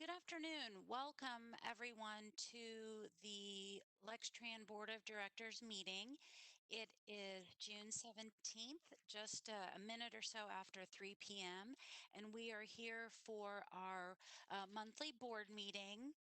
Good afternoon. Welcome everyone to the Lextran Board of Directors meeting. It is June 17th, just a minute or so after 3 p.m., and we are here for our monthly board meeting.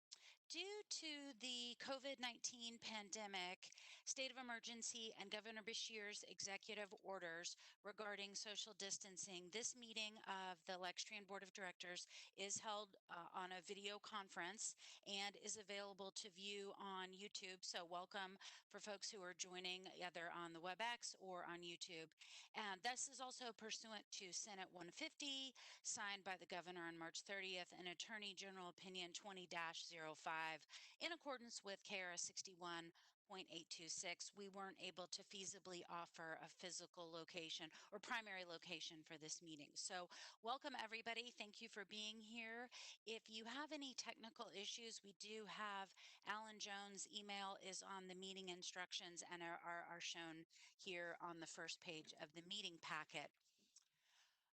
Due to the COVID-19 pandemic, state of emergency, and Governor Beshear's executive orders regarding social distancing, this meeting of the Lextran Board of Directors is held on a video conference and is available to view on YouTube. So welcome for folks who are joining either on the WebEx or on YouTube. And this is also pursuant to Senate 150, signed by the governor on March 30th, and Attorney General Opinion 20-05. In accordance with KRS 61.826, we weren't able to feasibly offer a physical location or primary location for this meeting. So welcome everybody. Thank you for being here. If you have any technical issues, we do have Alan Jones' email is on the meeting instructions and are shown here on the first page of the meeting packet.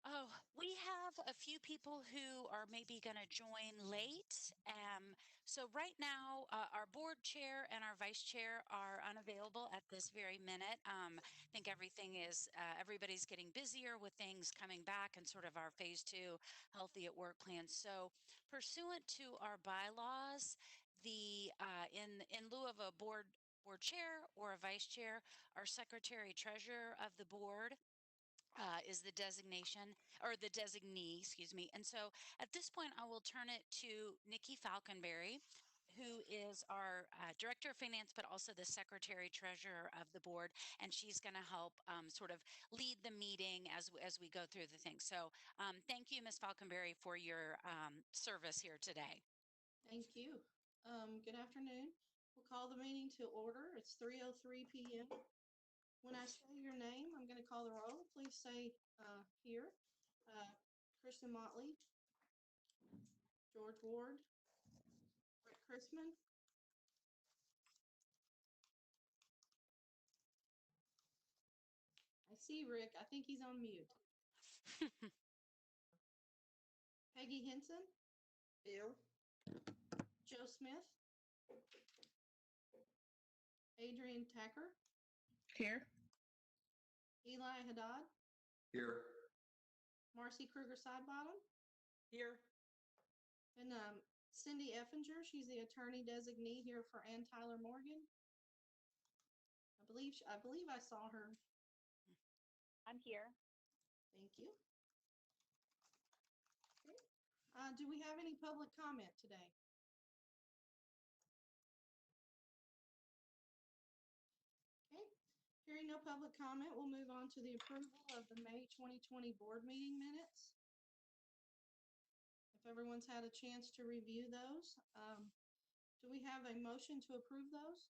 Oh, we have a few people who are maybe going to join late. So right now, our board chair and our vice chair are unavailable at this very minute. I think everybody's getting busier with things coming back and sort of our phase 2 healthy at work plan. So pursuant to our bylaws, in lieu of a board chair or a vice chair, our secretary treasurer of the board is the designation or the designee, excuse me. And so at this point, I will turn it to Nikki Falconberry, who is our director of finance, but also the secretary treasurer of the board. And she's going to help sort of lead the meeting as we go through the thing. So thank you, Ms. Falconberry, for your service here today. Thank you. Good afternoon. We'll call the meeting to order. It's 3:03 p.m. When I say your name, I'm going to call the roll. Please say here. Kristen Motley, George Ward, Rick Chrisman, I see Rick. I think he's on mute. Peggy Henson. Here. Joe Smith. Adrian Tacker. Here. Eli Haddad. Here. Marcy Kruger Sidebottom. Here. And Cindy Effinger, she's the attorney designee here for Ann Tyler Morgan. I believe I saw her. I'm here. Thank you. Okay. Do we have any public comment today? Okay. Hearing no public comment, we'll move on to the approval of the May 2020 board meeting minutes. If everyone's had a chance to review those, do we have a motion to approve those?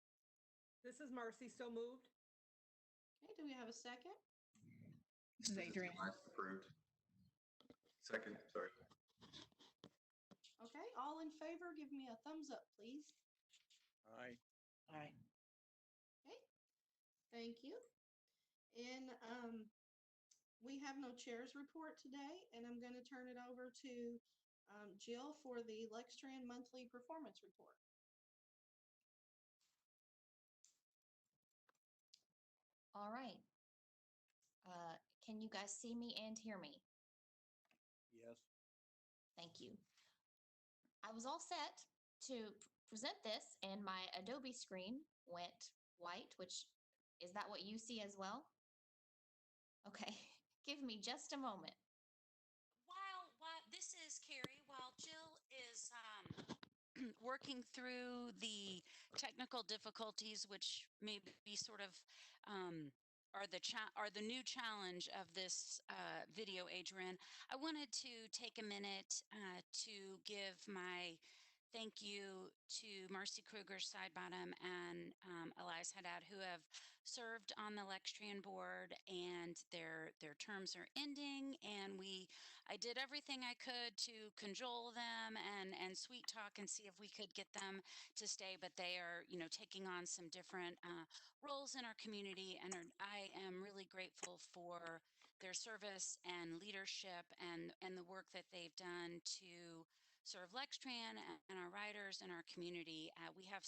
This is Marcy, so moved. Okay, do we have a second? This is Adrian. Approved. Second, sorry. Okay, all in favor, give me a thumbs up, please. Aye. Aye. Okay, thank you. And we have no chair's report today, and I'm going to turn it over to Jill for the Lextran monthly performance report. All right. Can you guys see me and hear me? Yes. Thank you. I was all set to present this, and my Adobe screen went white, which is that what you see as well? Okay, give me just a moment. While this is Carrie, while Jill is working through the technical difficulties, which may be sort of are the new challenge of this video, Adrian, I wanted to take a minute to give my thank you to Marcy Kruger Sidebottom and Elias Haddad, who have served on the Lextran board, and their terms are ending. And I did everything I could to cajole them and sweet talk and see if we could get them to stay. But they are, taking on some different roles in our community, and I am really grateful for their service and leadership and the work that they've done to serve Lextran and our riders and our community. We have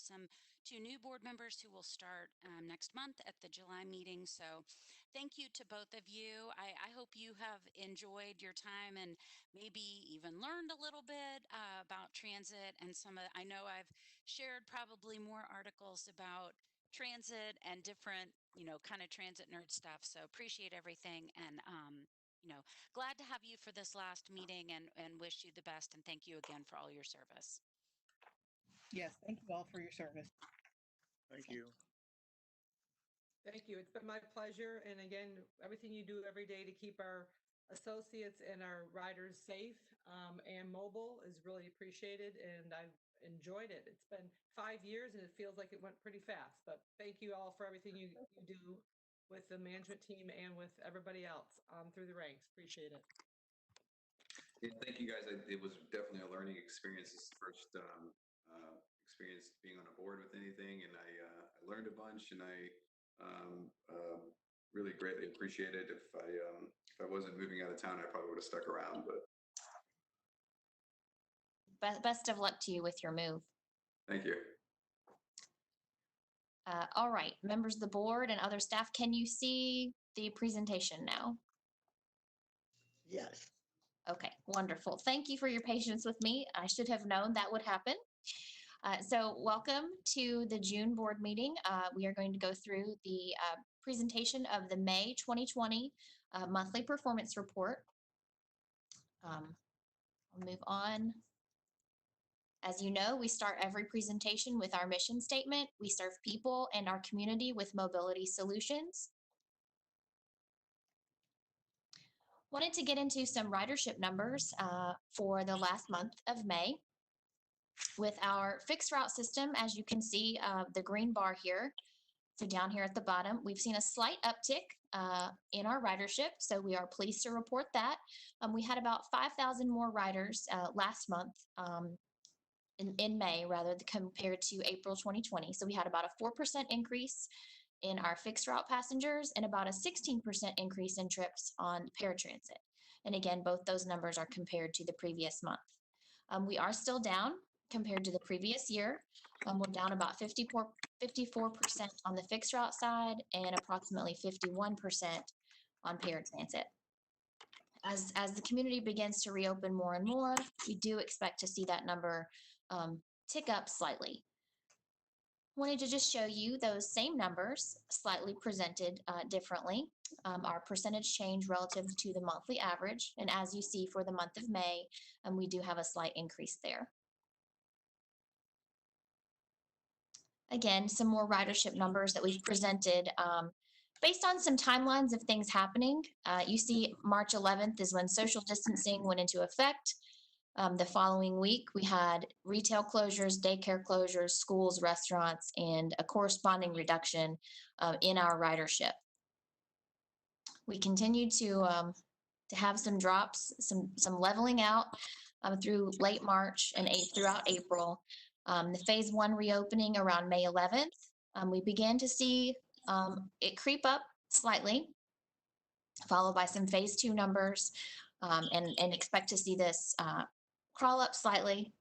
two new board members who will start next month at the July meeting. So thank you to both of you. I hope you have enjoyed your time and maybe even learned a little bit about transit and I know I've shared probably more articles about transit and different, kind of transit nerd stuff. So appreciate everything and, glad to have you for this last meeting and wish you the best. And thank you again for all your service. Yes, thank you all for your service. Thank you. Thank you. It's been my pleasure. And again, everything you do every day to keep our associates and our riders safe and mobile is really appreciated. And I've enjoyed it. It's been 5 years and it feels like it went pretty fast. But thank you all for everything you do with the management team and with everybody else through the ranks. Appreciate it. Yeah, thank you guys. It was definitely a learning experience. This is the first experience being on a board with anything, and I learned a bunch, and I really greatly appreciate it. If I wasn't moving out of town, I probably would have stuck around. But Best of luck to you with your move. thank you. All right, members of the board and other staff, can you see the presentation now? Yes. Okay, wonderful. Thank you for your patience with me. I should have known that would happen. So welcome to the June board meeting. We are going to go through the presentation of the May 2020 monthly performance report. I'll move on. As you know, we start every presentation with our mission statement. We serve people and our community with mobility solutions. Wanted to get into some ridership numbers for the last month of May. With our fixed route system, as you can see, the green bar here, so down here at the bottom, we've seen a slight uptick in our ridership, so we are pleased to report that. We had about 5,000 more riders last month, in May, rather, compared to April 2020. So we had about a 4% increase in our fixed route passengers and about a 16% increase in trips on paratransit. And again, both those numbers are compared to the previous month. We are still down compared to the previous year. We're down about 54% on the fixed route side and approximately 51% on paratransit. As the community begins to reopen more and more, we do expect to see that number tick up slightly. Wanted to just show you those same numbers slightly presented differently. Our percentage change relative to the monthly average. And as you see for the month of May, we do have a slight increase there. Again, some more ridership numbers that we've presented based on some timelines of things happening. You see March 11th is when social distancing went into effect. The following week, we had retail closures, daycare closures, schools, restaurants, and a corresponding reduction in our ridership. We continue to have some drops, some leveling out through late March and throughout April. The phase 1 reopening around May 11th, we began to see it creep up slightly, followed by some phase 2 numbers, and expect to see this crawl up slightly.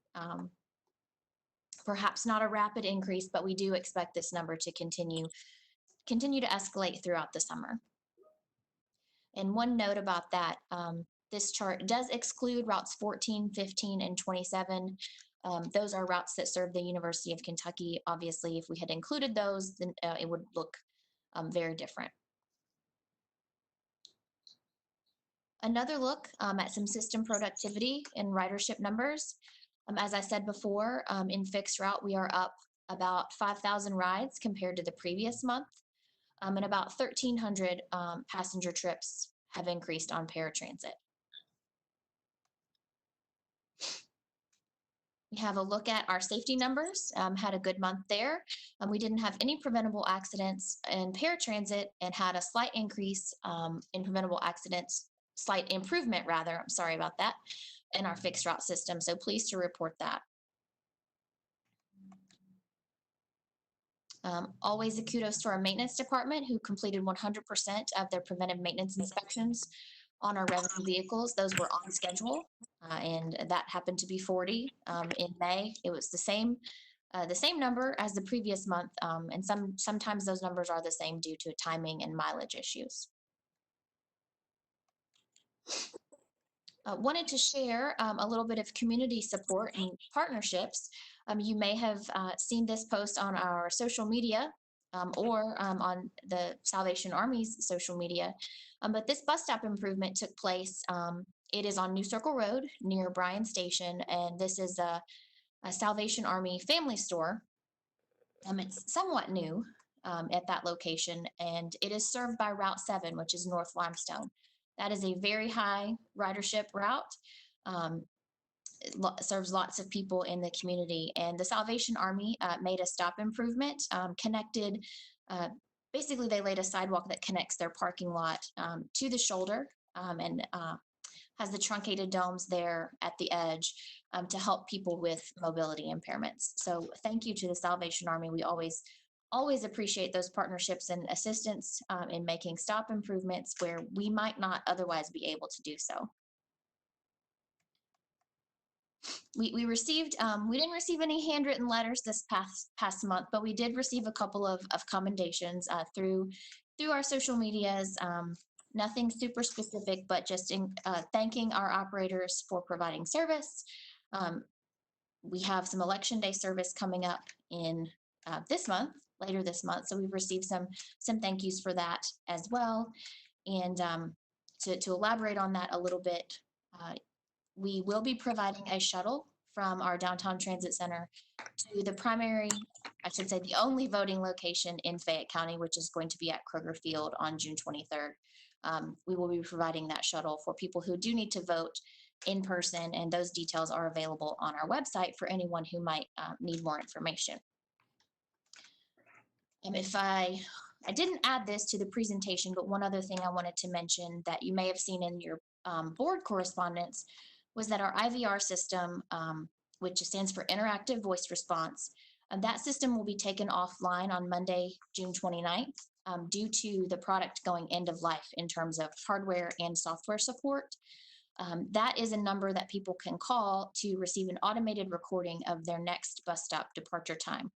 Perhaps not a rapid increase, but we do expect this number to continue to escalate throughout the summer. And one note about that, this chart does exclude routes 14, 15, and 27. Those are routes that serve the University of Kentucky. Obviously, if we had included those, then it would look very different. Another look at some system productivity and ridership numbers. As I said before, in fixed route, we are up about 5,000 rides compared to the previous month, and about 1,300 passenger trips have increased on paratransit. We have a look at our safety numbers, had a good month there. We didn't have any preventable accidents in paratransit and had a slight increase in preventable accidents, slight improvement rather, I'm sorry about that, in our fixed route system. So pleased to report that. Always a kudos to our maintenance department who completed 100% of their preventive maintenance inspections on our revenue vehicles. Those were on schedule, and that happened to be 40 in May. It was the same number as the previous month, and sometimes those numbers are the same due to timing and mileage issues. Wanted to share a little bit of community support and partnerships. You may have seen this post on our social media or on the Salvation Army's social media, but this bus stop improvement took place. It is on New Circle Road near Bryan Station, and this is a Salvation Army family store. It's somewhat new at that location, and it is served by Route 7, which is North Limestone. That is a very high ridership route. It serves lots of people in the community, and the Salvation Army made a stop improvement, connected, basically they laid a sidewalk that connects their parking lot to the shoulder, and has the truncated domes there at the edge to help people with mobility impairments. So thank you to the Salvation Army. We always appreciate those partnerships and assistance in making stop improvements where we might not otherwise be able to do so. We received, we didn't receive any handwritten letters this past month, but we did receive a couple of commendations through our social medias. Nothing super specific, but just thanking our operators for providing service. We have some Election Day service coming up in later this month. So we've received some thank yous for that as well. And to elaborate on that a little bit, we will be providing a shuttle from our downtown transit center to the primary, I should say the only voting location in Fayette County, which is going to be at Kroger Field on June 23rd. We will be providing that shuttle for people who do need to vote in person, and those details are available on our website for anyone who might need more information. If I didn't add this to the presentation, but one other thing I wanted to mention that you may have seen in your board correspondence was that our IVR system, which stands for Interactive Voice Response, that system will be taken offline on Monday, June 29th, due to the product going end of life in terms of hardware and software support. That is a number that people can call to receive an automated recording of their next bus stop departure time.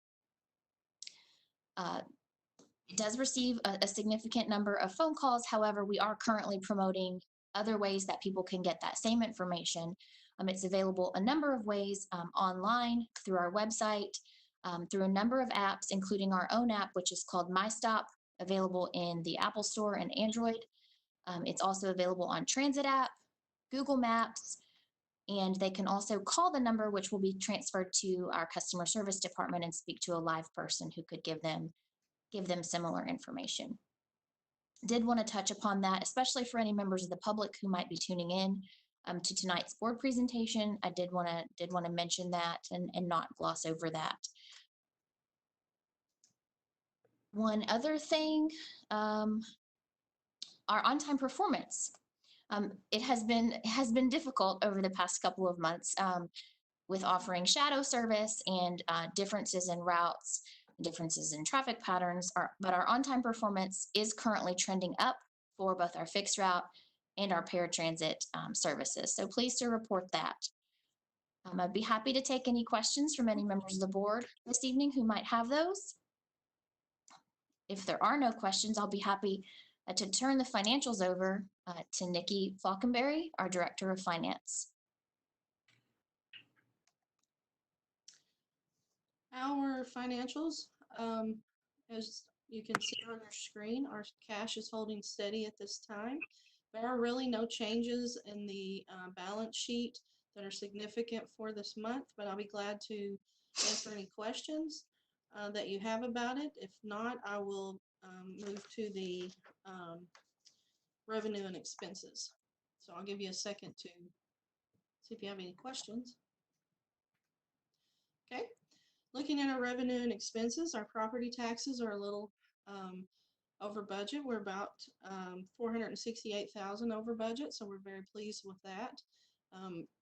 It does receive a significant number of phone calls. However, we are currently promoting other ways that people can get that same information. It's available a number of ways online, through our website, through a number of apps, including our own app, which is called MyStop, available in the Apple Store and Android. It's also available on Transit app, Google Maps, and they can also call the number, which will be transferred to our customer service department and speak to a live person who could give them similar information. Did want to touch upon that, especially for any members of the public who might be tuning in to tonight's board presentation. I did want to mention that and not gloss over that. One other thing, our on-time performance. It has been difficult over the past couple of months with offering shadow service and differences in routes, differences in traffic patterns, but our on-time performance is currently trending up for both our fixed route and our paratransit services. So pleased to report that. I'd be happy to take any questions from any members of the board this evening who might have those. If there are no questions, I'll be happy to turn the financials over to Nikki Falkenberry, our Director of Finance. Our financials, as you can see on your screen, our cash is holding steady at this time. There are really no changes in the balance sheet that are significant for this month, but I'll be glad to answer any questions that you have about it. If not, I will move to the revenue and expenses. So I'll give you a second to see if you have any questions. Okay. Looking at our revenue and expenses, our property taxes are a little over budget. We're about 468,000 over budget, so we're very pleased with that.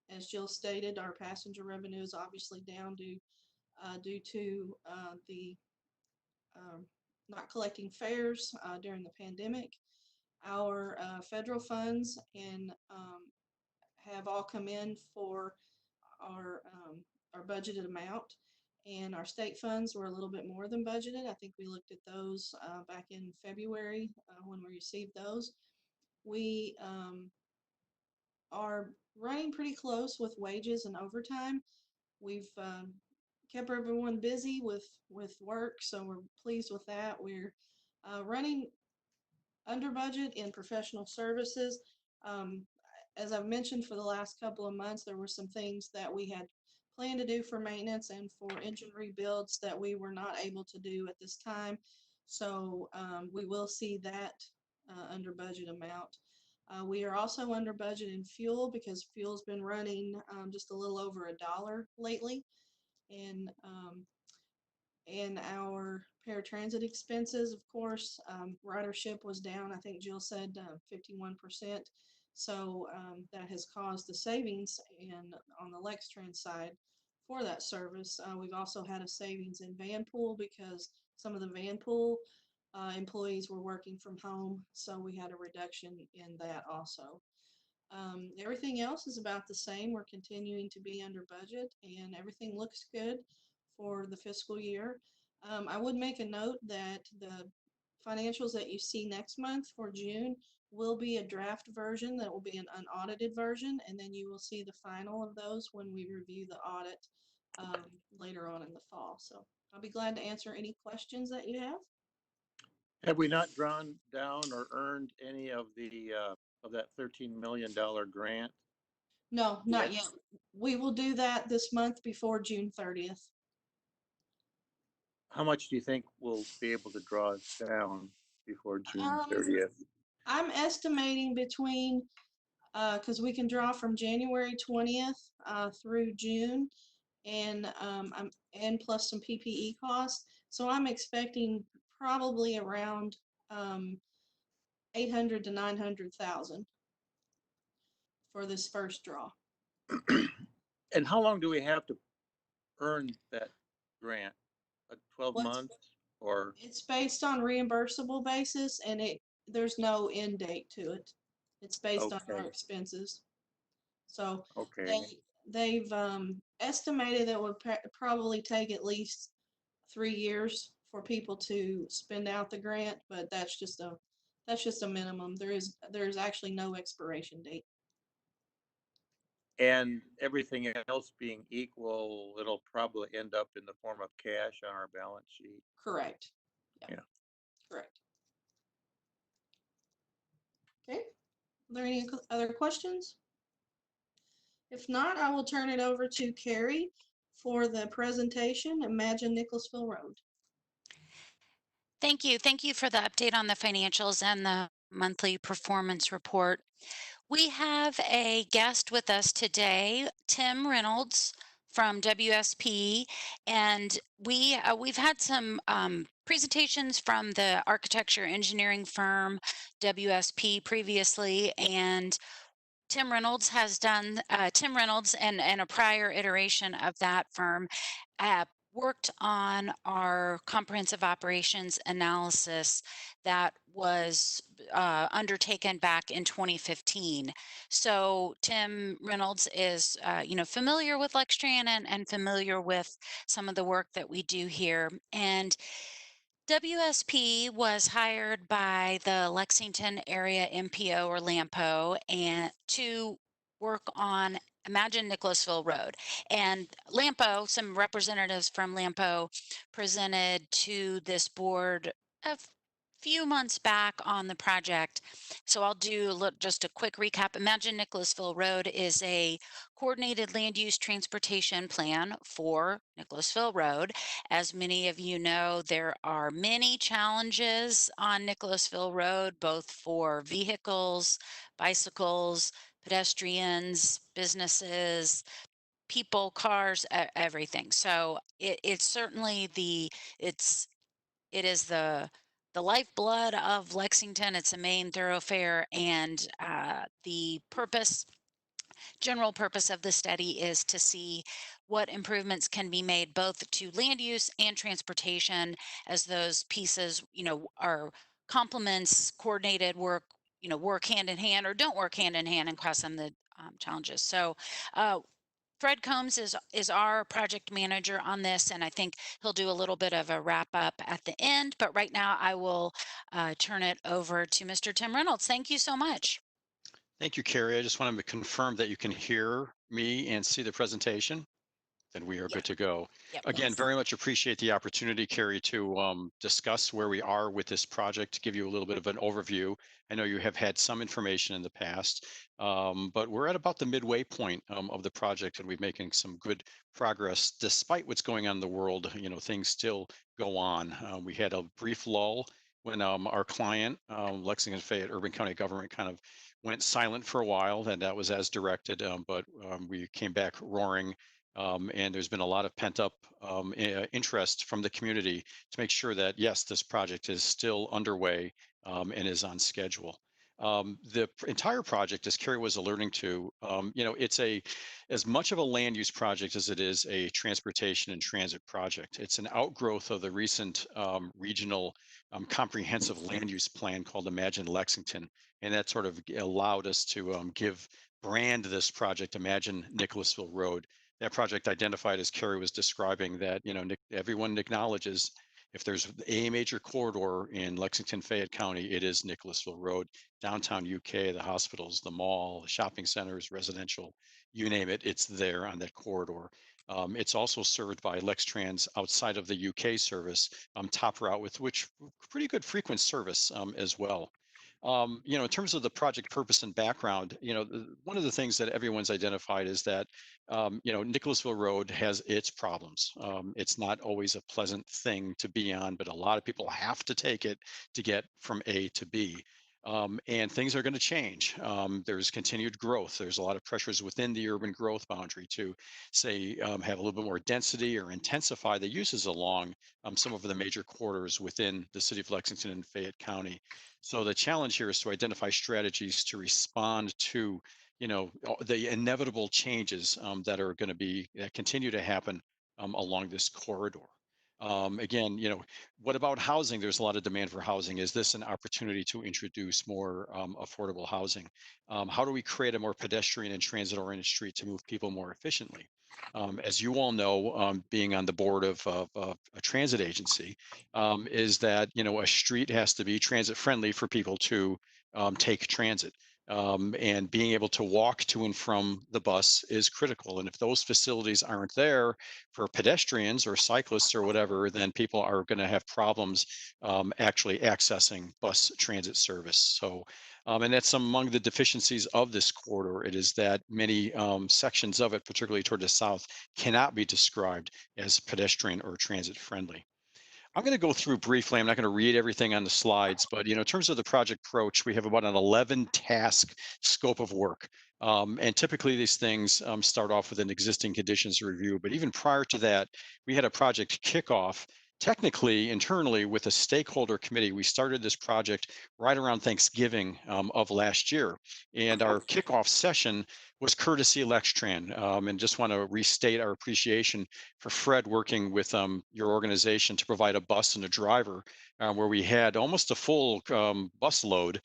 As Jill stated, our passenger revenue is obviously down due to the not collecting fares during the pandemic. Our federal funds and have all come in for our budgeted amount, and our state funds were a little bit more than budgeted. I think we looked at those back in February when we received those. We are running pretty close with wages and overtime. We've kept everyone busy with work, so we're pleased with that. We're running under budget in professional services. Um, as I've mentioned for the last couple of months, there were some things that we had planned to do for maintenance and for engine rebuilds that we were not able to do at this time. So we will see that under budget amount. We are also under budget in fuel because fuel's been running just a little over $1 lately. And our paratransit expenses, of course, ridership was down. I think Jill said 51%. So that has caused the savings on the Lextran side for that service. We've also had a savings in van pool because some of the van pool employees were working from home. So we had a reduction in that also. Everything else is about the same. We're continuing to be under budget and everything looks good for the fiscal year. I would make a note that the financials that you see next month for June will be a draft version that will be an unaudited version, and then you will see the final of those when we review the audit later on in the fall. So I'll be glad to answer any questions that you have. Have we not drawn down or earned any of that $13 million grant? No, not yet. We will do that this month before June 30th. How much do you think we'll be able to draw down before June 30th? I'm estimating between, because we can draw from January 20th through June, and plus some PPE costs. So I'm expecting probably around 800 to 900,000 for this first draw. And how long do we have to earn that grant? 12 What's- months or? It's based on reimbursable basis, and there's no end date to it. It's based on our Okay. expenses. So Okay. they've estimated that it would probably take at least 3 years for people to spend out the grant, but that's just a minimum. There's actually no expiration date. And everything else being equal, it'll probably end up in the form of cash on our balance sheet. Correct. Yeah. Correct. Okay. Are there any other questions? If not, I will turn it over to Carrie for the presentation, Imagine Nicholasville Road. Thank you. Thank you for the update on the financials and the monthly performance report. We have a guest with us today, Tim Reynolds from WSP, and we've had some presentations from the architecture engineering firm WSP previously, and Tim Reynolds and a prior iteration of that firm worked on our comprehensive operations analysis that was undertaken back in 2015. So Tim Reynolds is, familiar with Lextran and familiar with some of the work that we do here. And WSP was hired by the Lexington area MPO or LAMPO and to work on Imagine Nicholasville Road. And LAMPO, some representatives from LAMPO presented to this board a few months back on the project. So I'll do just a quick recap. Imagine Nicholasville Road is a coordinated land use transportation plan for Nicholasville Road. As many of you know, there are many challenges on Nicholasville Road, both for vehicles, bicycles, pedestrians, businesses, people, cars, everything. So it's certainly it is the lifeblood of Lexington. It's a main thoroughfare, and the general purpose of the study is to see what improvements can be made both to land use and transportation as those pieces, are complements, coordinated work, work hand in hand or don't work hand in hand and cross some of the challenges. So Fred Combs is our project manager on this, and I think he'll do a little bit of a wrap up at the end. But right now, I will turn it over to Mr. Tim Reynolds. Thank you so much. Thank you, Carrie. I just wanted to confirm that you can hear me and see the presentation. Then we are good to go. Yep. Again, Yes. very much appreciate the opportunity, Carrie, to discuss where we are with this project, to give you a little bit of an overview. I know you have had some information in the past, but we're at about the midway point of the project, and we're making some good progress despite what's going on in the world. Things still go on. We had a brief lull when our client, Lexington Fayette Urban County Government, kind of went silent for a while, and that was as directed, but we came back roaring. And there's been a lot of pent up interest from the community to make sure that, yes, this project is still underway and is on schedule. The entire project, as Carrie was alerting to, it's as much of a land use project as it is a transportation and transit project. It's an outgrowth of the recent regional comprehensive land use plan called Imagine Lexington. And that sort of allowed us to brand this project Imagine Nicholasville Road. That project identified, as Carrie was describing, that everyone acknowledges if there's a major corridor in Lexington Fayette County, it is Nicholasville Road. Downtown UK, the hospitals, the mall, the shopping centers, residential, you name it, it's there on that corridor. It's also served by Lextrans outside of the UK service, top route, with which pretty good frequent service as well. In terms of the project purpose and background, one of the things that everyone's identified is that, Nicholasville Road has its problems. It's not always a pleasant thing to be on, but a lot of people have to take it to get from A to B. And things are going to change. There's continued growth. There's a lot of pressures within the urban growth boundary to, say, have a little bit more density or intensify the uses along some of the major corridors within the city of Lexington and Fayette County. So the challenge here is to identify strategies to respond to, the inevitable changes that are going to that continue to happen along this corridor. Again, what about housing? There's a lot of demand for housing. Is this an opportunity to introduce more affordable housing? How do we create a more pedestrian and transit-oriented street to move people more efficiently? As you all know, being on the board of a transit agency, is that a street has to be transit friendly for people to take transit. And being able to walk to and from the bus is critical. And if those facilities aren't there for pedestrians or cyclists or whatever, then people are going to have problems actually accessing bus transit service. So, and that's among the deficiencies of this corridor. It is that many sections of it, particularly toward the south, cannot be described as pedestrian or transit friendly. I'm going to go through briefly. I'm not going to read everything on the slides, but in terms of the project approach, we have about an 11 task scope of work. And typically these things start off with an existing conditions review. But even prior to that, we had a project kickoff. Technically, internally, with a stakeholder committee, we started this project right around Thanksgiving of last year. And our kickoff session was courtesy Lextran. And just want to restate our appreciation for Fred working with your organization to provide a bus and a driver, where we had almost a full bus load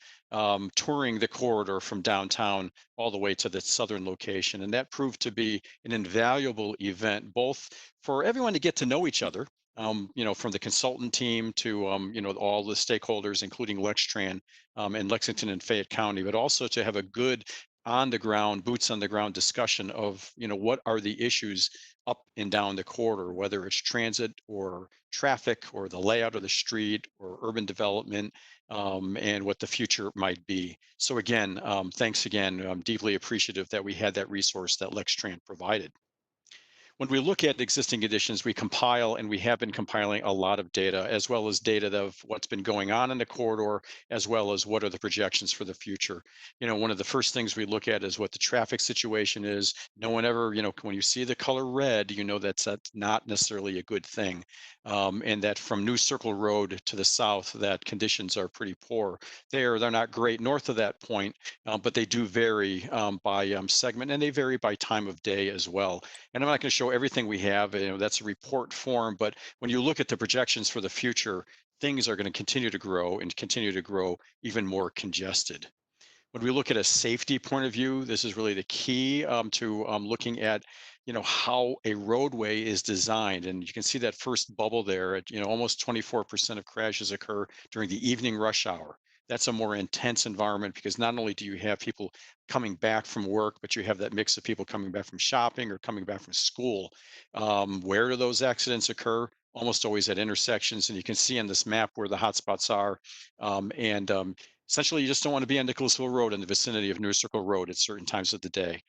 touring the corridor from downtown all the way to the southern location. And that proved to be an invaluable event, both for everyone to get to know each other, from the consultant team to, all the stakeholders, including Lextran and Lexington and Fayette County, but also to have a good on the ground, boots on the ground discussion of, what are the issues up and down the corridor, whether it's transit or traffic or the layout of the street or urban development, and what the future might be. So again, thanks again. I'm deeply appreciative that we had that resource that Lextran provided. When we look at existing conditions, we compile, and we have been compiling a lot of data, as well as data of what's been going on in the corridor, as well as what are the projections for the future. One of the first things we look at is what the traffic situation is. No one ever, when you see the color red, that's not necessarily a good thing. And that from New Circle Road to the south, that conditions are pretty poor. They're not great north of that point, but they do vary by segment, and they vary by time of day as well. And I'm not going to show everything we have, that's a report form, but when you look at the projections for the future, things are going to continue to grow and continue to grow even more congested. When we look at a safety point of view, this is really the key to looking at, how a roadway is designed. And you can see that first bubble there at, almost 24% of crashes occur during the evening rush hour. That's a more intense environment because not only do you have people coming back from work, but you have that mix of people coming back from shopping or coming back from school. Where do those accidents occur? Almost always at intersections. And you can see on this map where the hotspots are. And Essentially, you just don't want to be on Nicholasville Road in the vicinity of New Circle Road at certain times of the day.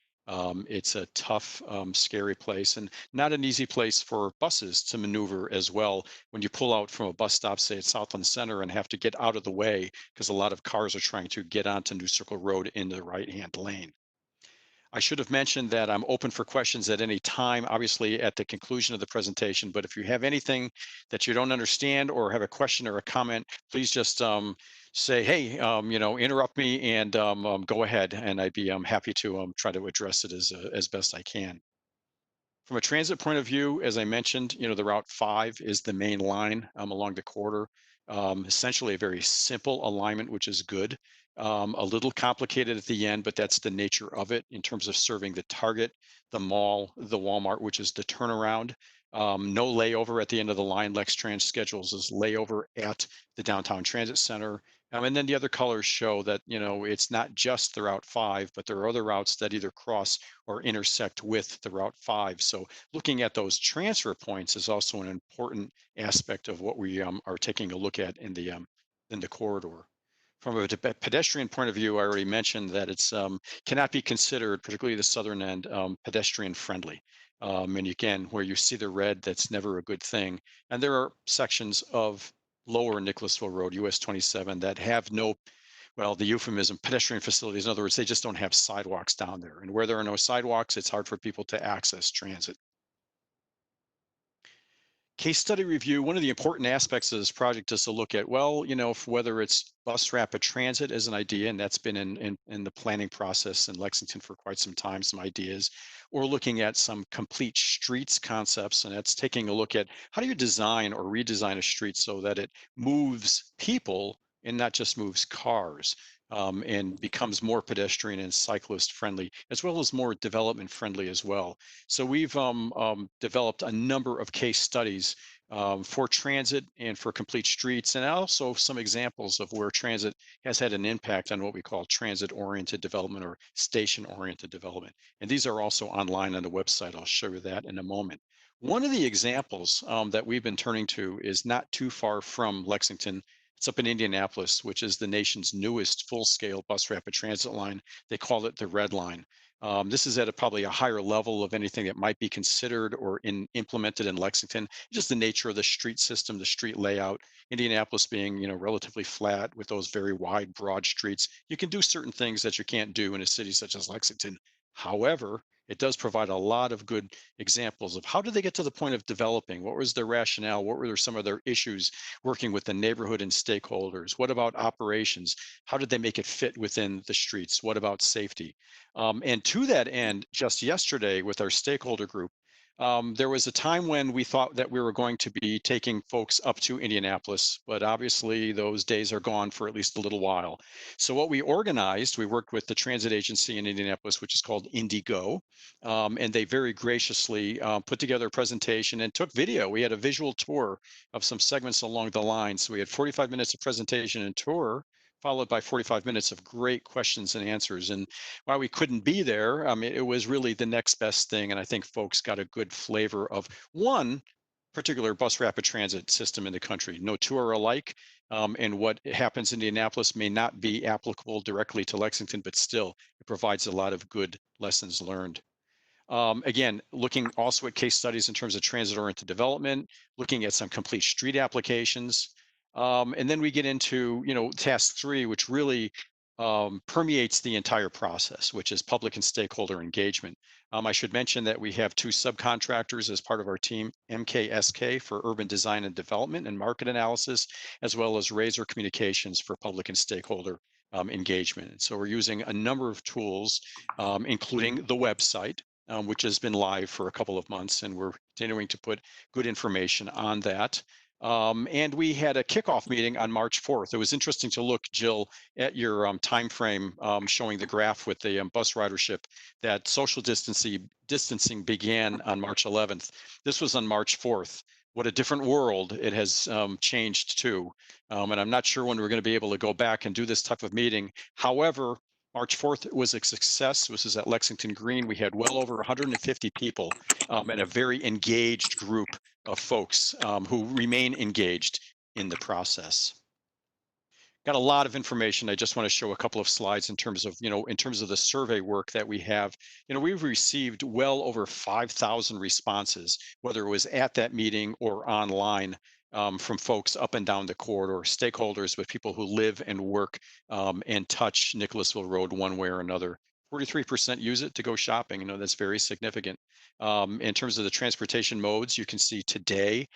It's a tough, scary place and not an easy place for buses to maneuver as well. When you pull out from a bus stop, say at Southland Center, and have to get out of the way because a lot of cars are trying to get onto New Circle Road in the right-hand lane. I should have mentioned that I'm open for questions at any time, obviously at the conclusion of the presentation, but if you have anything that you don't understand or have a question or a comment, please just say, hey, interrupt me and go ahead, and I'd be happy to try to address it as best I can. From a transit point of view, as I mentioned, the Route 5 is the main line along the corridor. Essentially a very simple alignment, which is good. A little complicated at the end, but that's the nature of it in terms of serving the Target, the mall, the Walmart, which is the turnaround. No layover at the end of the line. Lextran schedules is layover at the downtown transit center. And then the other colors show that, it's not just the Route 5, but there are other routes that either cross or intersect with the Route 5. So looking at those transfer points is also an important aspect of what we are taking a look at in the corridor. From a pedestrian point of view, I already mentioned that it's cannot be considered, particularly the southern end, pedestrian friendly. And again, where you see the red, that's never a good thing. And there are sections of lower Nicholasville Road, US 27, that have no, well, the euphemism, pedestrian facilities. In other words, they just don't have sidewalks down there. And where there are no sidewalks, it's hard for people to access transit. Case study review, one of the important aspects of this project is to look at, well, whether it's bus rapid transit as an idea, and that's been in the planning process in Lexington for quite some time, some ideas, or looking at some complete streets concepts, and that's taking a look at how do you design or redesign a street so that it moves people and not just moves cars. And becomes more pedestrian and cyclist friendly, as well as more development friendly as well. So we've developed a number of case studies for transit and for complete streets, and also some examples of where transit has had an impact on what we call transit-oriented development or station-oriented development. And these are also online on the website. I'll show you that in a moment. One of the examples that we've been turning to is not too far from Lexington. It's up in Indianapolis, which is the nation's newest full-scale bus rapid transit line. They call it the Red Line. This is at probably a higher level of anything that might be considered or implemented in Lexington. Just the nature of the street system, the street layout. Indianapolis being, relatively flat with those very wide, broad streets. You can do certain things that you can't do in a city such as Lexington. However, it does provide a lot of good examples of how did they get to the point of developing? What was their rationale? What were some of their issues working with the neighborhood and stakeholders? What about operations? How did they make it fit within the streets? What about safety? And to that end, just yesterday with our stakeholder group, there was a time when we thought that we were going to be taking folks up to Indianapolis, but obviously those days are gone for at least a little while. So what we organized, we worked with the transit agency in Indianapolis, which is called Indigo, and they very graciously put together a presentation and took video. We had a visual tour of some segments along the line. So we had 45 minutes of presentation and tour, followed by 45 minutes of great questions and answers. And while we couldn't be there, it was really the next best thing. And I think folks got a good flavor of one particular bus rapid transit system in the country. No two are alike. And what happens in Indianapolis may not be applicable directly to Lexington, but still it provides a lot of good lessons learned. Again, looking also at case studies in terms of transit-oriented development, looking at some complete street applications. And then we get into, task 3, which really permeates the entire process, which is public and stakeholder engagement. I should mention that we have 2 subcontractors as part of our team, MKSK for urban design and development and market analysis, as well as Razor Communications for public and stakeholder engagement. And so we're using a number of tools, including the website, which has been live for a couple of months, and we're continuing to put good information on that. And we had a kickoff meeting on March 4th. It was interesting to look, Jill, at your time frame showing the graph with the bus ridership, that social distancing began on March 11th. This was on March 4th. What a different world it has changed to. And I'm not sure when we're going to be able to go back and do this type of meeting. However, March 4th was a success. This is at Lexington Green. We had well over 150 people and a very engaged group of folks who remain engaged in the process. Got a lot of information. I just want to show a couple of slides in terms of, in terms of the survey work that we have. We've received well over 5,000 responses, whether it was at that meeting or online, from folks up and down the corridor, stakeholders, with people who live and work and touch Nicholasville Road one way or another. 43% use it to go shopping. That's very significant. In terms of the transportation modes, you can see today,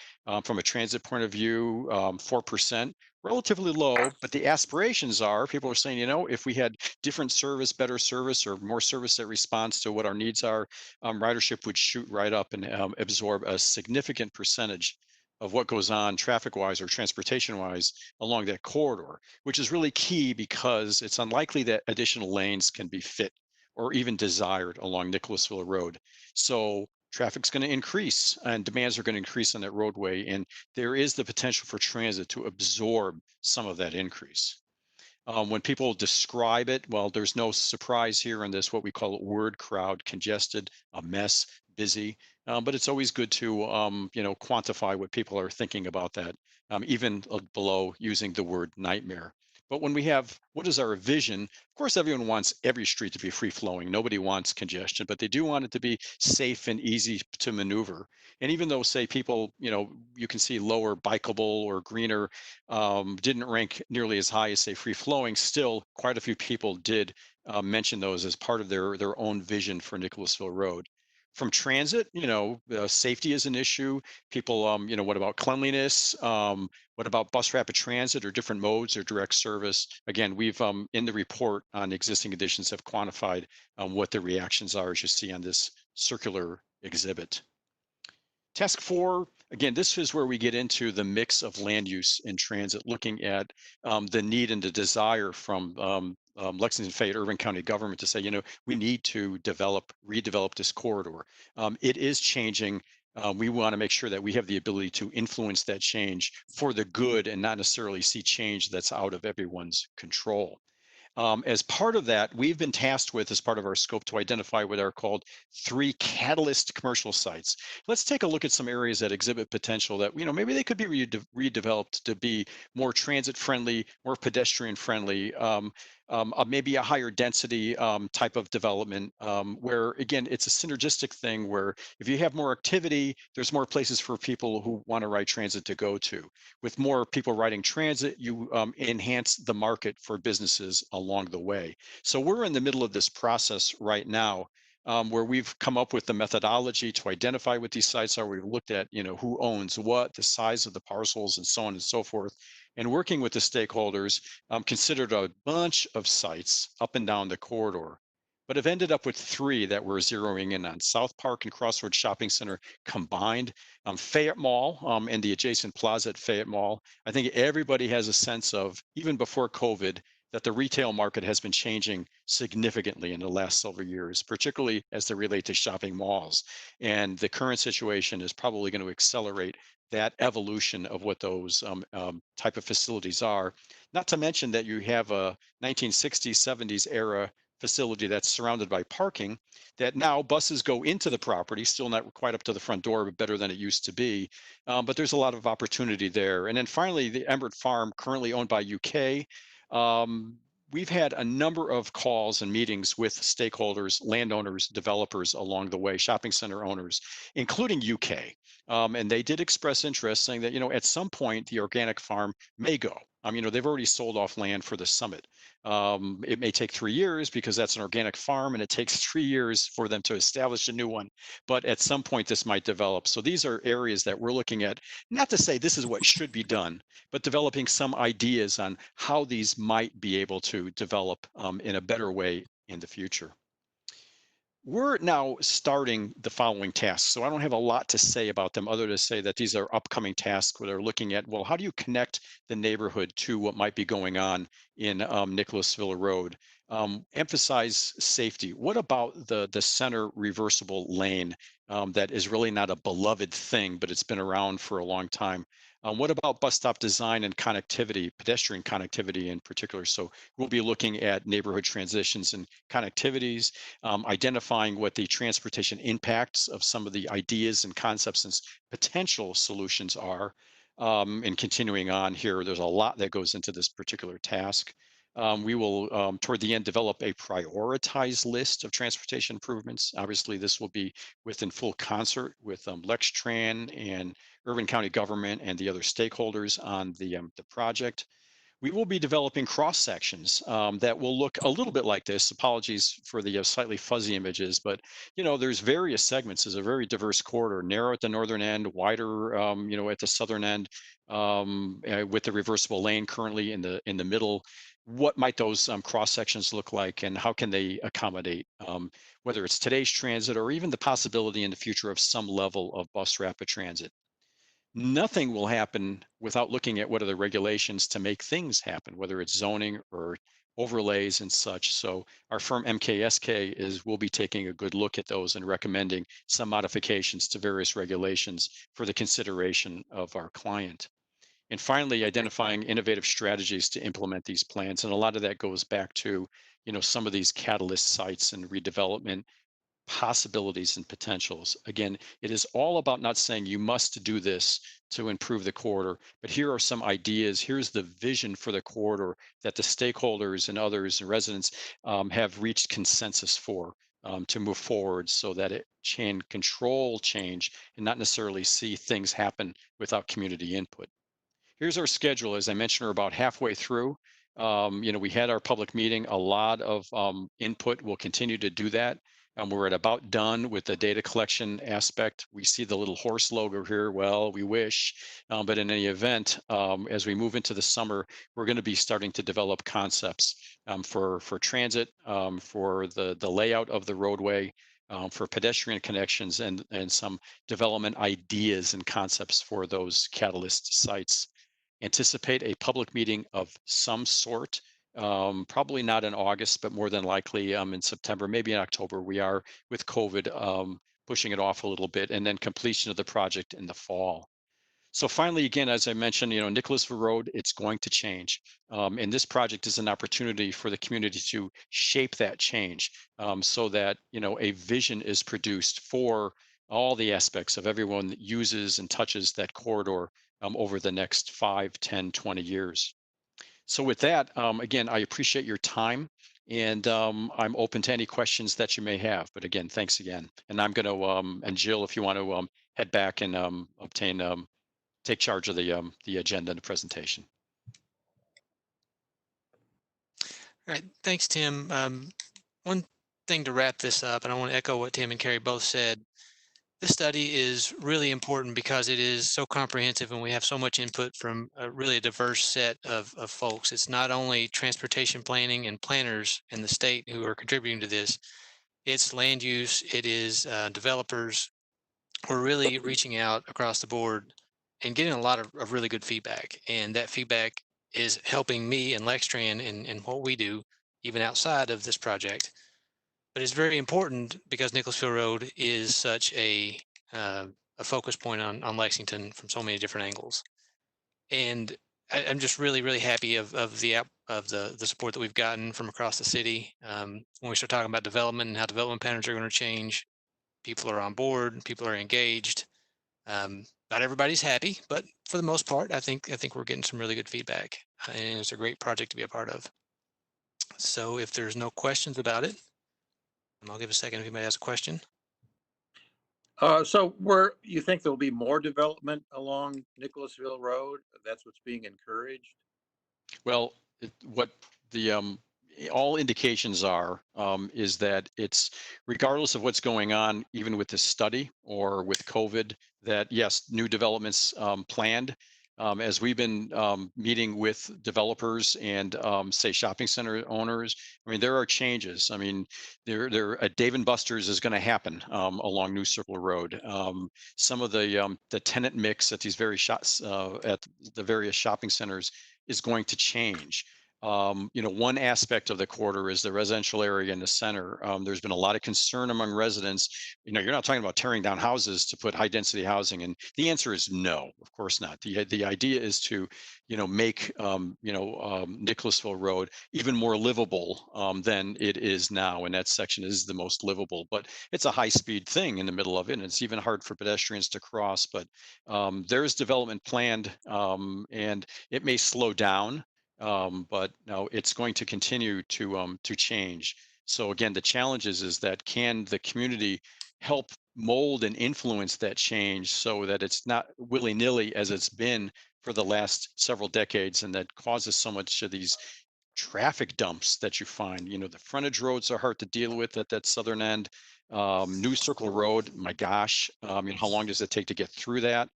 from a transit point of view, 4%. Relatively low, but the aspirations are, people are saying, if we had different service, better service, or more service that responds to what our needs are, ridership would shoot right up and absorb a significant percentage of what goes on traffic-wise or transportation-wise along that corridor, which is really key because it's unlikely that additional lanes can be fit or even desired along Nicholasville Road. So traffic's going to increase and demands are going to increase on that roadway, and there is the potential for transit to absorb some of that increase. When people describe it, well, there's no surprise here in this, what we call word crowd, congested, a mess, busy, but it's always good to quantify what people are thinking about that, even below using the word nightmare. But when we have, what is our vision? Of course, everyone wants every street to be free flowing. Nobody wants congestion, but they do want it to be safe and easy to maneuver. And even though, say, people, you can see lower bikeable or greener didn't rank nearly as high as, say, free flowing, still quite a few people did mention those as part of their own vision for Nicholasville Road. From transit, safety is an issue. People, what about cleanliness? What about bus rapid transit or different modes or direct service? Again, we've in the report on existing conditions have quantified what the reactions are, as you see on this circular exhibit. Task 4, again, this is where we get into the mix of land use and transit, looking at the need and the desire from Lexington Fayette Urban County government to say, we need to redevelop this corridor. It is changing. We want to make sure that we have the ability to influence that change for the good and not necessarily see change that's out of everyone's control. As part of that, we've been tasked with, as part of our scope, to identify what are called 3 catalyst commercial sites. Let's take a look at some areas that exhibit potential that, maybe they could be redeveloped to be more transit friendly, more pedestrian friendly, maybe a higher density type of development, where, again, it's a synergistic thing where if you have more activity, there's more places for people who want to ride transit to go to. With more people riding transit, you enhance the market for businesses along the way. So we're in the middle of this process right now, where we've come up with the methodology to identify what these sites are. We've looked at, who owns what, the size of the parcels, and so on and so forth. And working with the stakeholders, considered a bunch of sites up and down the corridor, but have ended up with 3 that we're zeroing in on: South Park and Crossroads Shopping Center combined, Fayette Mall and the adjacent plaza at Fayette Mall. I think everybody has a sense of, even before COVID, that the retail market has been changing significantly in the last several years, particularly as they relate to shopping malls. And the current situation is probably going to accelerate that evolution of what those type of facilities are. Not to mention that you have a 1960s, 70s era facility that's surrounded by parking, that now buses go into the property, still not quite up to the front door, but better than it used to be. But there's a lot of opportunity there. And then finally, the Embert Farm, currently owned by UK. We've had a number of calls and meetings with stakeholders, landowners, developers along the way, shopping center owners, including UK. And they did express interest, saying that, at some point the organic farm may go. They've already sold off land for the summit. It may take 3 years because that's an organic farm, and it takes 3 years for them to establish a new one. But at some point this might develop. So these are areas that we're looking at, not to say this is what should be done, but developing some ideas on how these might be able to develop in a better way in the future. We're now starting the following tasks. So I don't have a lot to say about them other to say that these are upcoming tasks where they're looking at, well, how do you connect the neighborhood to what might be going on in Nicholasville Road? Emphasize safety. What about the center reversible lane that is really not a beloved thing, but it's been around for a long time? What about bus stop design and connectivity, pedestrian connectivity in particular? So we'll be looking at neighborhood transitions and connectivities, identifying what the transportation impacts of some of the ideas and concepts and potential solutions are. And continuing on here, there's a lot that goes into this particular task. We will, toward the end, develop a prioritized list of transportation improvements. Obviously, this will be within full concert with Lextran and urban county government and the other stakeholders on the project. We will be developing cross sections that will look a little bit like this. Apologies for the slightly fuzzy images, but there's various segments. It's a very diverse corridor, narrow at the northern end, wider, at the southern end, with the reversible lane currently in the middle. What might those cross sections look like, and how can they accommodate whether it's today's transit or even the possibility in the future of some level of bus rapid transit? Nothing will happen without looking at what are the regulations to make things happen, whether it's zoning or overlays and such. So our firm MKSK will be taking a good look at those and recommending some modifications to various regulations for the consideration of our client. And finally, identifying innovative strategies to implement these plans. And a lot of that goes back to, some of these catalyst sites and redevelopment possibilities and potentials. Again, it is all about not saying you must do this to improve the corridor, but here are some ideas. Here's the vision for the corridor that the stakeholders and others and residents have reached consensus for to move forward so that it can control change and not necessarily see things happen without community input. Here's our schedule. As I mentioned, we're about halfway through. We had our public meeting, a lot of input. We'll continue to do that. We're at about done with the data collection aspect. We see the little horse logo here. Well, we wish, but in any event, as we move into the summer, we're going to be starting to develop concepts for transit, for the layout of the roadway, for pedestrian connections, and some development ideas and concepts for those catalyst sites. Anticipate a public meeting of some sort, probably not in August, but more than likely in September, maybe in October. We are, with COVID, pushing it off a little bit, and then completion of the project in the fall. So finally, again, as I mentioned, Nicholasville Road, it's going to change. And this project is an opportunity for the community to shape that change so that, a vision is produced for all the aspects of everyone that uses and touches that corridor over the next 5, 10, 20 years. So with that, again, I appreciate your time, and I'm open to any questions that you may have. But again, thanks again. And I'm going to, and Jill, if you want to head back and take charge of the agenda and the presentation. All right, thanks, Tim. One thing to wrap this up, and I want to echo what Tim and Carrie both said. This study is really important because it is so comprehensive and we have so much input from a really diverse set of folks. It's not only transportation planning and planners in the state who are contributing to this, it's land use, it is developers. We're really reaching out across the board and getting a lot of really good feedback. And that feedback is helping me and Lextran in what we do, even outside of this project. But it's very important because Nicholasville Road is such a focus point on Lexington from so many different angles. And I'm just really, really happy of the support that we've gotten from across the city. When we start talking about development and how development patterns are going to change, people are on board, people are engaged. Not everybody's happy, but for the most part, I think we're getting some really good feedback, and it's a great project to be a part of. So if there's no questions about it, I'll give a second if anybody has a question. So you think there'll be more development along Nicholasville Road? That's what's being encouraged? Well, what the all indications are is that it's, regardless of what's going on, even with this study or with COVID, that yes, new developments planned, As we've been meeting with developers and say shopping center owners, I mean, there are changes. I mean, there a Dave and Buster's is going to happen along New Circle Road. Some of the tenant mix at these at the various shopping centers is going to change. One aspect of the corridor is the residential area in the center. There's been a lot of concern among residents. You're not talking about tearing down houses to put high density housing, and the answer is no, of course not. The idea is to, make Nicholasville Road even more livable than it is now, and that section is the most livable. But it's a high speed thing in the middle of it, and it's even hard for pedestrians to cross. But there's development planned, and it may slow down, but no, it's going to continue to change. So again, the challenge is that can the community help mold and influence that change so that it's not willy-nilly as it's been for the last several decades, and that causes so much of these traffic dumps that you find. The frontage roads are hard to deal with at that southern end. New Circle Road, my gosh, how long does it take to get through that?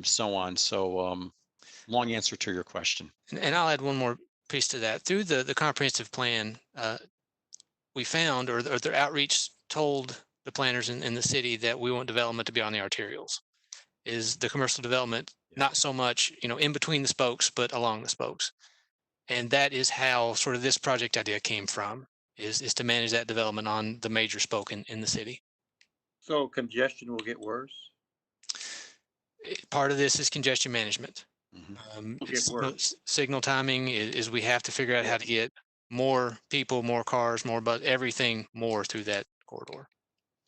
So on. So long answer to your question. And I'll add one more piece to that. Through the comprehensive plan, we found, or the outreach told the planners in the city that we want development to be on the arterials. Is the commercial development not so much, in between the spokes, but along the spokes? And that is how sort of this project idea came from, is to manage that development on the major spoke in the city. So congestion will get worse? Part of this is congestion management. Will get worse. Signal timing is we have to figure out how to get more people, more cars, but everything more through that corridor.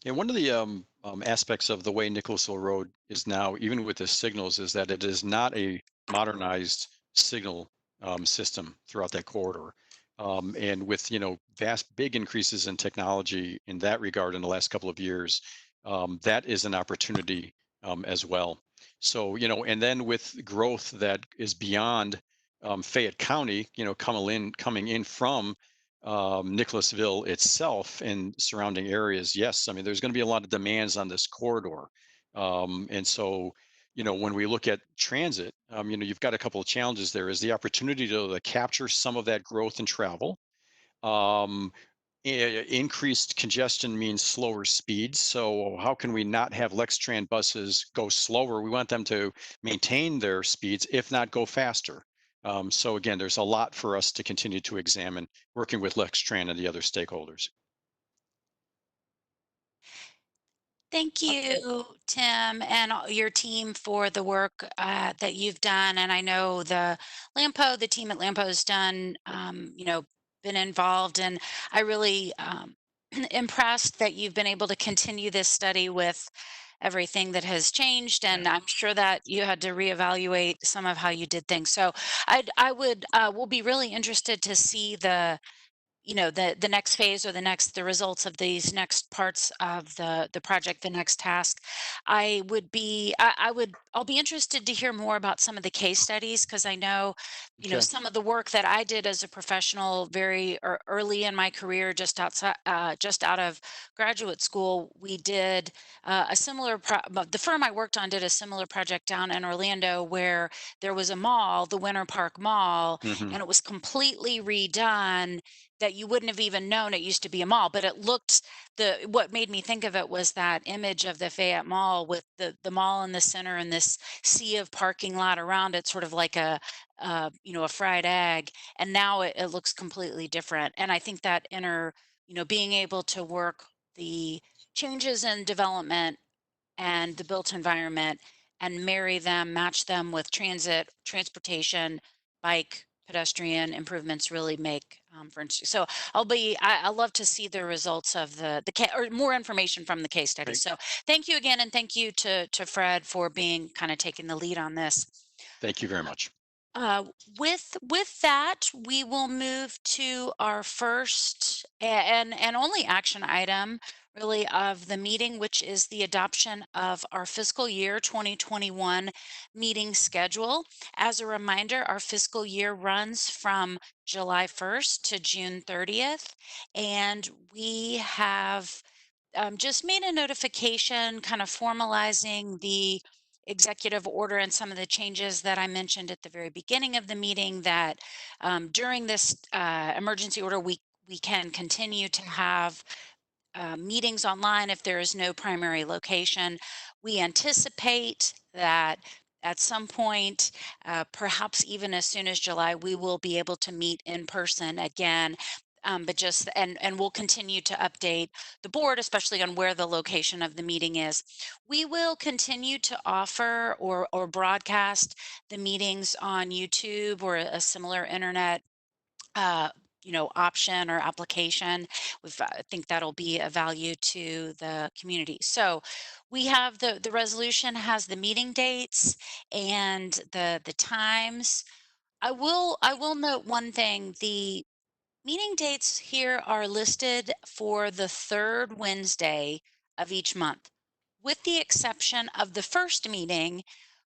And one of the aspects of the way Nicholasville Road is now, even with the signals, is that it is not a modernized signal system throughout that corridor. And with vast big increases in technology in that regard in the last couple of years, that is an opportunity as well. So and then with growth that is beyond Fayette County, coming in from Nicholasville itself and surrounding areas, yes, I mean, there's going to be a lot of demands on this corridor. And so, when we look at transit, you've got a couple of challenges there. Is the opportunity to capture some of that growth and travel. Increased congestion means slower speeds. So how can we not have Lextran buses go slower? We want them to maintain their speeds, if not go faster. So again, there's a lot for us to continue to examine, working with Lextran and the other stakeholders. Thank you, Tim, and your team for the work that you've done. And I know the team at Lampo has done, been involved. And I really impressed that you've been able to continue this study with everything that has changed. And I'm sure that you had to reevaluate some of how you did things. So we'll be really interested to see the next phase, or the results of these next parts of the project, the next task. I'll be interested to hear more about some of the case studies, because I know Okay. some of the work that I did as a professional very early in my career, just out of graduate school. We did the firm I worked on did a similar project down in Orlando, where there was a mall, the Winter Park Mall, Mhm. and it was completely redone, that you wouldn't have even known it used to be a mall. But what made me think of it was that image of the Fayette Mall, with the mall in the center and this sea of parking lot around it, sort of like a fried egg. And now it looks completely different. And I think that being able to work the changes in development and the built environment, and match them with transportation, bike, pedestrian improvements, really make for instance. So I love to see the results of or more information from the case study. Great. So thank you again, and thank you to Fred for being kind of taking the lead on this. Thank you very much. Uh, with that, we will move to our first and only action item, really, of the meeting, which is the adoption of our fiscal year 2021 meeting schedule. As a reminder, our fiscal year runs from July 1st to June 30th, and we have just made a notification kind of formalizing the executive order and some of the changes that I mentioned at the very beginning of the meeting, that during this emergency order, we can continue to have meetings online if there is no primary location. We anticipate that at some point, perhaps even as soon as July, we will be able to meet in person again. But just and we'll continue to update the board, especially on where the location of the meeting is. We will continue to offer or broadcast the meetings on YouTube or a similar internet option or application. I think that'll be a value to the community. So we have the resolution has the meeting dates and the times. I will note one thing. The meeting dates here are listed for the third Wednesday of each month, with the exception of the first meeting,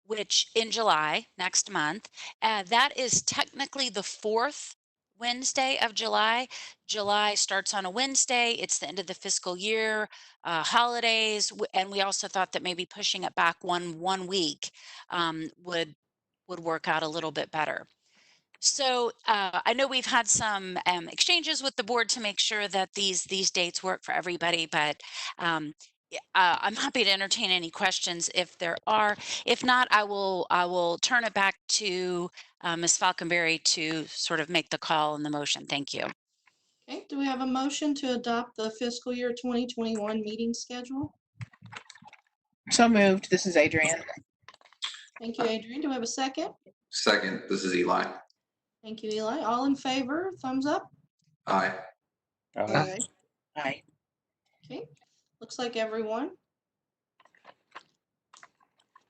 which in July, next month, that is technically the fourth Wednesday of July. July starts on a Wednesday. It's the end of the fiscal year, holidays, and we also thought that maybe pushing it back one week would work out a little bit better. So I know we've had some exchanges with the board to make sure that these dates work for everybody, but I'm happy to entertain any questions if there are. If not, I will turn it back to Ms. Falconberry to sort of make the call and the motion. Thank you. Okay, do we have a motion to adopt the fiscal year 2021 meeting schedule? So moved. This is Adrian. Thank you, Adrian. Do we have a second? Second, this is Eli. Thank you, Eli. All in favor, thumbs up. Aye. Aye. Aye. Okay, looks like everyone.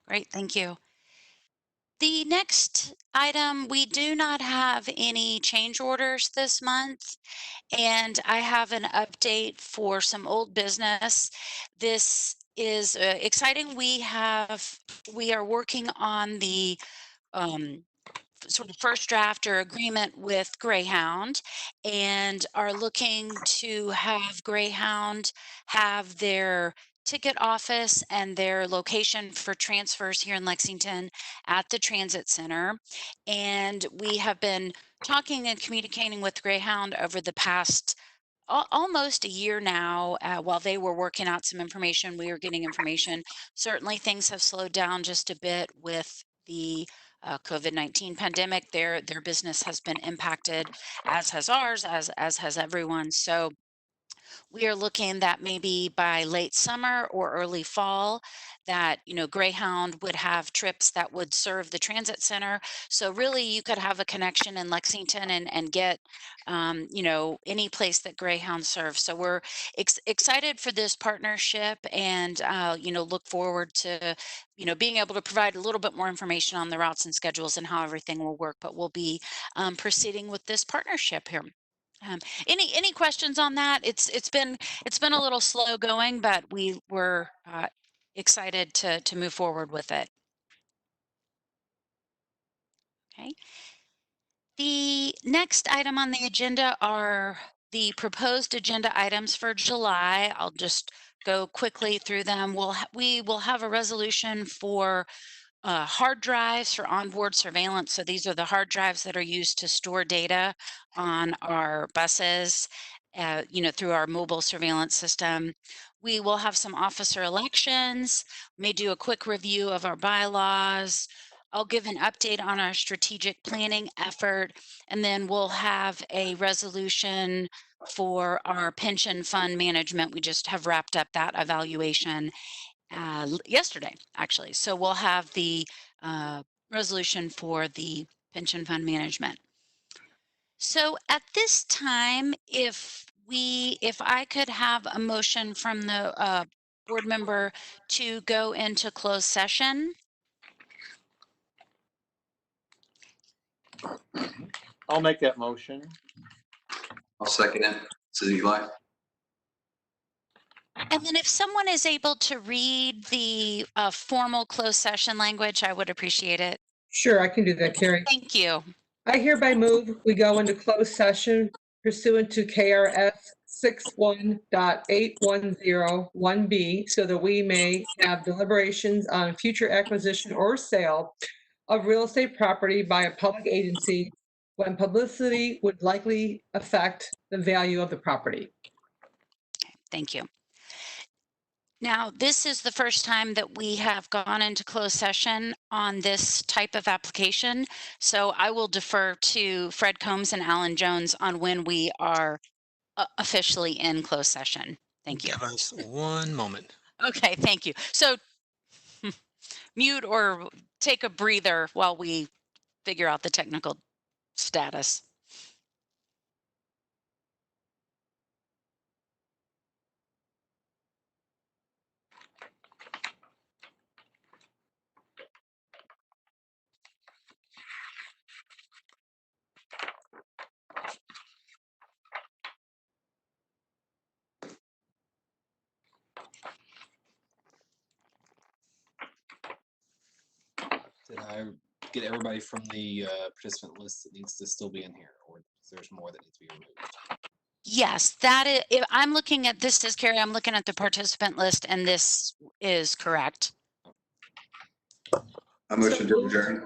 Great, thank you. The next item, we do not have any change orders this month, and I have an update for some old business. This is exciting. We are working on the sort of first draft or agreement with Greyhound, and are looking to have Greyhound have their ticket office and their location for transfers here in Lexington at the transit center. And we have been talking and communicating with Greyhound over the past almost a year now. While they were working out some information, we were getting information. Certainly things have slowed down just a bit with the COVID-19 pandemic. Their business has been impacted, as has ours, as has everyone. So we are looking that maybe by late summer or early fall that Greyhound would have trips that would serve the transit center. So really you could have a connection in Lexington and get any place that Greyhound serves. So we're excited for this partnership, and look forward to being able to provide a little bit more information on the routes and schedules and how everything will work. But we'll be proceeding with this partnership here. Any questions on that? It's been a little slow going, but we were excited to move forward with it. Okay. The next item on the agenda are the proposed agenda items for July. I'll just go quickly through them. We will have a resolution for hard drives for onboard surveillance. So these are the hard drives that are used to store data on our buses, through our mobile surveillance system. We will have some officer elections, may do a quick review of our bylaws. I'll give an update on our strategic planning effort, and then we'll have a resolution for our pension fund management. We just have wrapped up that evaluation yesterday, actually. So we'll have the resolution for the pension fund management. So at this time, if I could have a motion from the board member to go into closed session. I'll make that motion. I'll second it. This is Eli. And then if someone is able to read the formal closed session language, I would appreciate it. Sure, I can do that, Carrie. Thank you. I hereby move we go into closed session pursuant to KRS 61.8101B so that we may have deliberations on future acquisition or sale of real estate property by a public agency when publicity would likely affect the value of the property. Thank you. Now, this is the first time that we have gone into closed session on this type of application. So I will defer to Fred Combs and Alan Jones on when we are officially in closed session. Thank you. Give us one moment. Okay, thank you. So mute or take a breather while we figure out the technical status. Did I get everybody from the participant list that needs to still be in here, or there's more that needs to be removed? Yes, that is, if I'm looking at this, says Carrie, I'm looking at the participant list and this is correct. A motion to adjourn.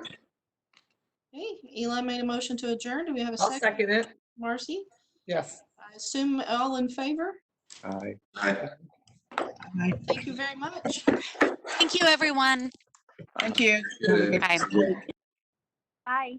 Okay, Eli made a motion to adjourn. Do we have a I'll second? second it. Marcy, Yes. I assume all in favor? Aye. Aye. Thank you very much. Thank you, everyone. Thank you. Appreciate it. Bye. Good. Bye.